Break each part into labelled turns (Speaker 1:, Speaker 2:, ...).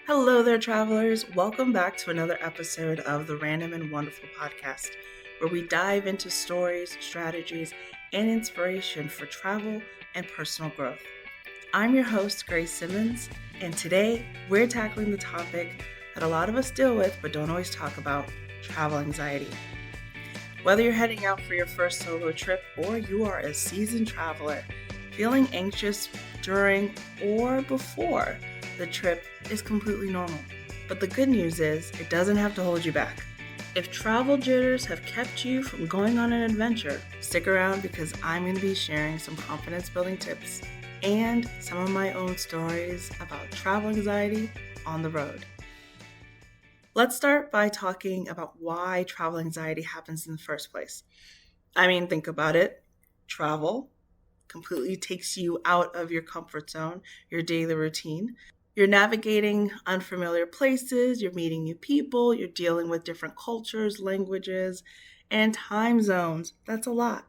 Speaker 1: Hello there, travelers. Welcome back to another episode of the Random and Wonderful podcast, where we dive into stories, strategies, and inspiration for travel and personal growth. I'm your host, Grace Simmons, and today we're tackling the topic that a lot of us deal with but don't always talk about: travel anxiety. Whether you're heading out for your first solo trip or you are a seasoned traveler, feeling anxious during or before the trip is completely normal. But the good news is it doesn't have to hold you back. If travel jitters have kept you from going on an adventure, stick around because I'm going to be sharing some confidence building tips and some of my own stories about travel anxiety on the road. Let's start by talking about why travel anxiety happens in the first place. Think about it. Travel completely takes you out of your comfort zone, your daily routine. You're navigating unfamiliar places, you're meeting new people, you're dealing with different cultures, languages, and time zones. That's a lot.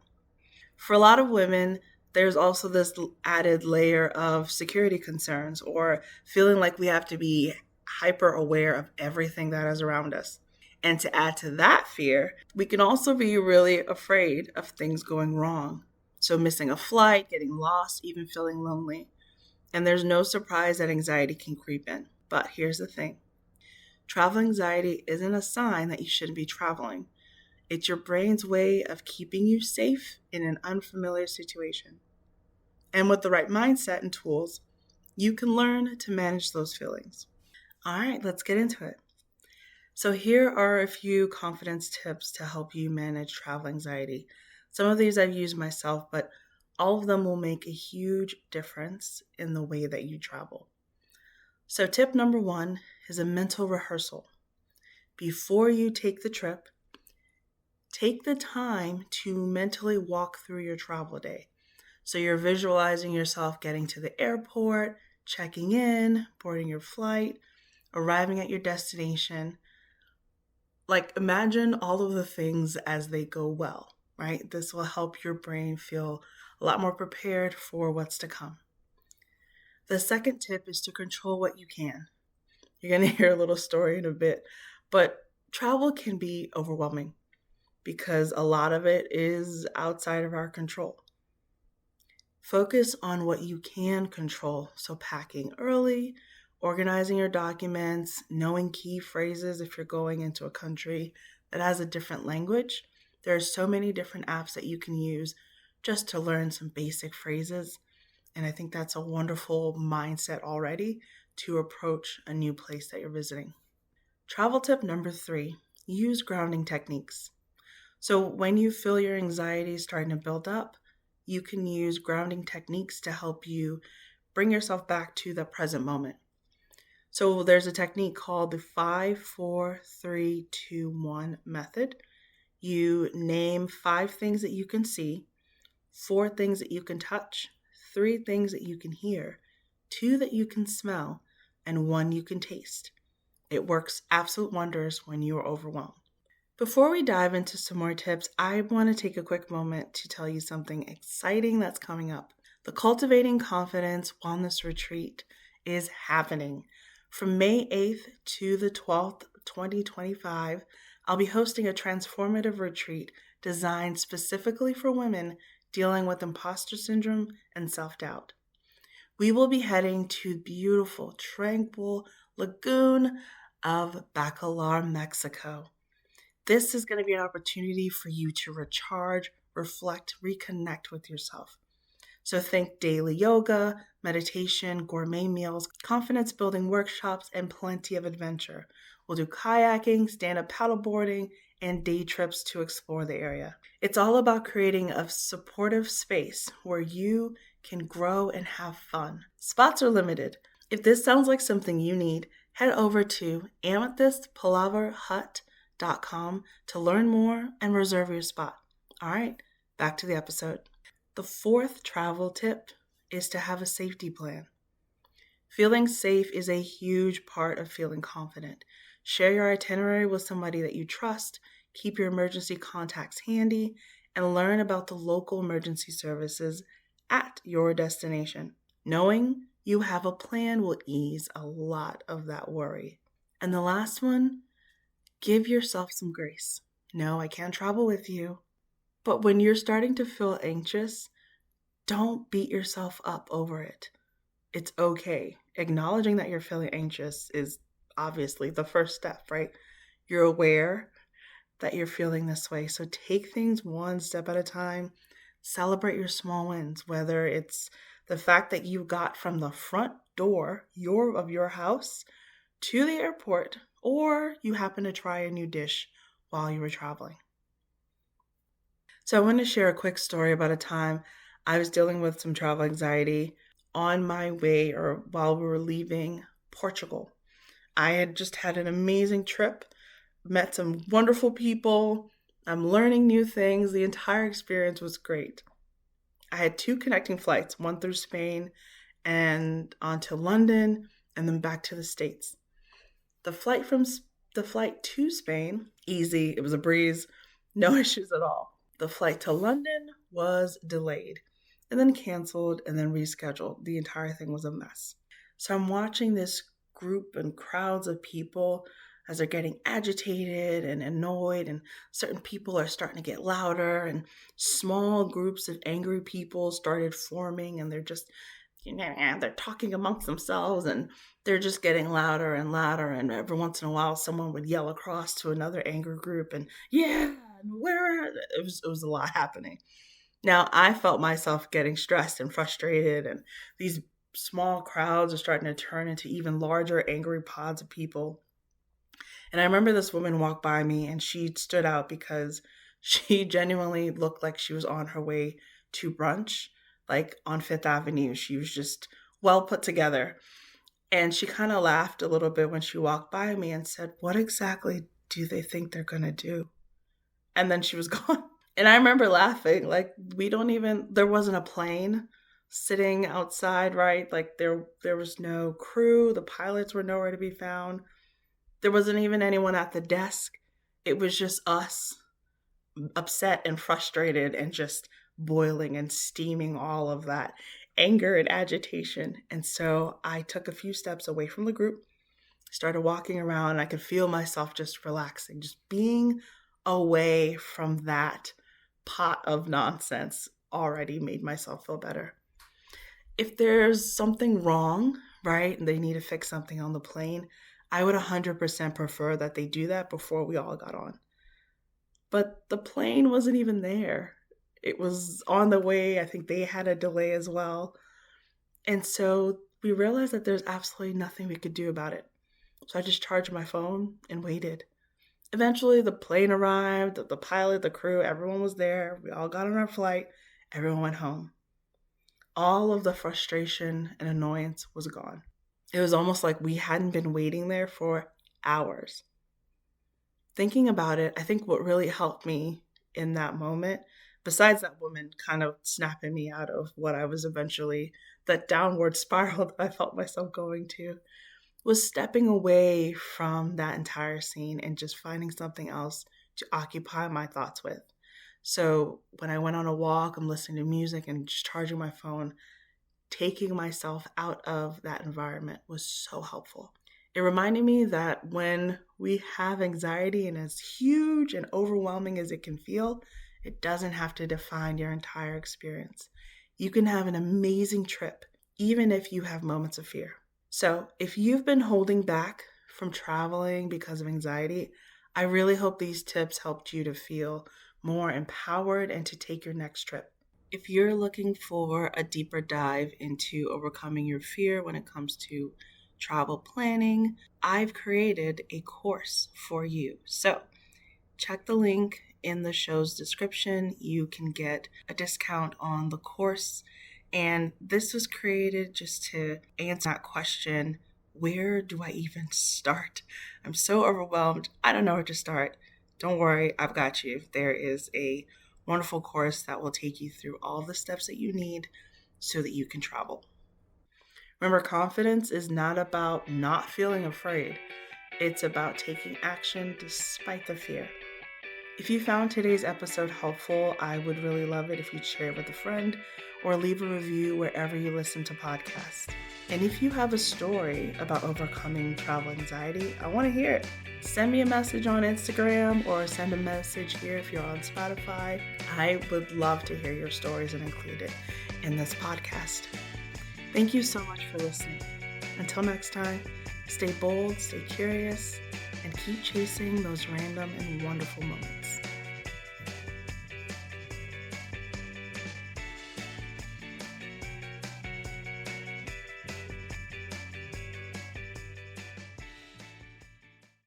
Speaker 1: For a lot of women, there's also this added layer of security concerns or feeling like we have to be hyper aware of everything that is around us. And to add to that fear, we can also be really afraid of things going wrong. So missing a flight, getting lost, even feeling lonely. And there's no surprise that anxiety can creep in. But here's the thing. Travel anxiety isn't a sign that you shouldn't be traveling. It's your brain's way of keeping you safe in an unfamiliar situation. And with the right mindset and tools, you can learn to manage those feelings. All right, let's get into it. So here are a few confidence tips to help you manage travel anxiety. Some of these I've used myself, but all of them will make a huge difference in the way that you travel. So tip number 1 is a mental rehearsal. Before you take the trip, take the time to mentally walk through your travel day. So you're visualizing yourself getting to the airport, checking in, boarding your flight, arriving at your destination. Imagine all of the things as they go well, right? This will help your brain feel a lot more prepared for what's to come. The second tip is to control what you can. You're going to hear a little story in a bit, but travel can be overwhelming because a lot of it is outside of our control. Focus on what you can control. So packing early, organizing your documents, knowing key phrases if you're going into a country that has a different language. There are so many different apps that you can use just to learn some basic phrases. And I think that's a wonderful mindset already to approach a new place that you're visiting. Travel tip number 3, use grounding techniques. So when you feel your anxiety starting to build up, you can use grounding techniques to help you bring yourself back to the present moment. So there's a technique called the 5, 4, 3, 2, 1 method. You name 5 things that you can see, 4 things that you can touch, 3 things that you can hear, 2 that you can smell, and 1 you can taste. It works absolute wonders when you are overwhelmed. Before we dive into some more tips, I want to take a quick moment to tell you something exciting that's coming up. The Cultivating Confidence Wellness Retreat is happening. From May 8th to the 12th, 2025, I'll be hosting a transformative retreat designed specifically for women dealing with imposter syndrome and self-doubt. We will be heading to beautiful, tranquil lagoon of Bacalar, Mexico. This is going to be an opportunity for you to recharge, reflect, reconnect with yourself. So think daily yoga, meditation, gourmet meals, confidence-building workshops, and plenty of adventure. We'll do kayaking, stand-up paddleboarding, and day trips to explore the area. It's all about creating a supportive space where you can grow and have fun. Spots are limited. If this sounds like something you need, head over to amethystpalaverhut.com to learn more and reserve your spot. All right, back to the episode. The 4th travel tip is to have a safety plan. Feeling safe is a huge part of feeling confident. Share your itinerary with somebody that you trust, keep your emergency contacts handy, and learn about the local emergency services at your destination. Knowing you have a plan will ease a lot of that worry. And the last one, give yourself some grace. No, I can't travel with you. But when you're starting to feel anxious, don't beat yourself up over it. It's okay. Acknowledging that you're feeling anxious is obviously the first step, right? You're aware that you're feeling this way. So take things one step at a time. Celebrate your small wins, whether it's the fact that you got from the front door of your house to the airport, or you happen to try a new dish while you were traveling. So I want to share a quick story about a time I was dealing with some travel anxiety on my way or while we were leaving Portugal. I had just had an amazing trip, met some wonderful people. I'm learning new things. The entire experience was great. I had 2 connecting flights, one through Spain and on to London and then back to the States. The flight to Spain, easy. It was a breeze, no issues at all. The flight to London was delayed and then canceled and then rescheduled. The entire thing was a mess. So I'm watching this group and crowds of people as they're getting agitated and annoyed, and certain people are starting to get louder, and small groups of angry people started forming, and they're just, they're talking amongst themselves, and they're just getting louder and louder, and every once in a while someone would yell across to another angry group, and where it was a lot happening. Now I felt myself getting stressed and frustrated, and these small crowds are starting to turn into even larger angry pods of people. And I remember this woman walked by me, and she stood out because she genuinely looked like she was on her way to brunch, like on Fifth Avenue. She was just well put together. And she kind of laughed a little bit when she walked by me and said, "What exactly do they think they're going to do?" And then she was gone. And I remember laughing, like, there wasn't a plane sitting outside, right? Like there was no crew, the pilots were nowhere to be found. There wasn't even anyone at the desk. It was just us, upset and frustrated and just boiling and steaming all of that anger and agitation. And so I took a few steps away from the group, started walking around, and I could feel myself just relaxing, just being away from that pot of nonsense already made myself feel better. If there's something wrong, right, and they need to fix something on the plane, I would 100% prefer that they do that before we all got on. But the plane wasn't even there. It was on the way. I think they had a delay as well. And so we realized that there's absolutely nothing we could do about it. So I just charged my phone and waited. Eventually, the plane arrived, the pilot, the crew, everyone was there. We all got on our flight. Everyone went home. All of the frustration and annoyance was gone. It was almost like we hadn't been waiting there for hours. Thinking about it, I think what really helped me in that moment, besides that woman kind of snapping me out of what I was eventually, that downward spiral that I felt myself going to, was stepping away from that entire scene and just finding something else to occupy my thoughts with. So when I went on a walk, I'm listening to music and just charging my phone. Taking myself out of that environment was so helpful. It reminded me that when we have anxiety, and as huge and overwhelming as it can feel, it doesn't have to define your entire experience. You can have an amazing trip, even if you have moments of fear. So if you've been holding back from traveling because of anxiety, I really hope these tips helped you to feel more empowered and to take your next trip. If you're looking for a deeper dive into overcoming your fear when it comes to travel planning, I've created a course for you. So check the link in the show's description. You can get a discount on the course. And this was created just to answer that question, where do I even start? I'm so overwhelmed. I don't know where to start. Don't worry, I've got you. There is a wonderful course that will take you through all the steps that you need so that you can travel. Remember, confidence is not about not feeling afraid. It's about taking action despite the fear. If you found today's episode helpful, I would really love it if you'd share it with a friend or leave a review wherever you listen to podcasts. And if you have a story about overcoming travel anxiety, I want to hear it. Send me a message on Instagram or send a message here if you're on Spotify. I would love to hear your stories and include it in this podcast. Thank you so much for listening. Until next time, stay bold, stay curious, and keep chasing those random and wonderful moments.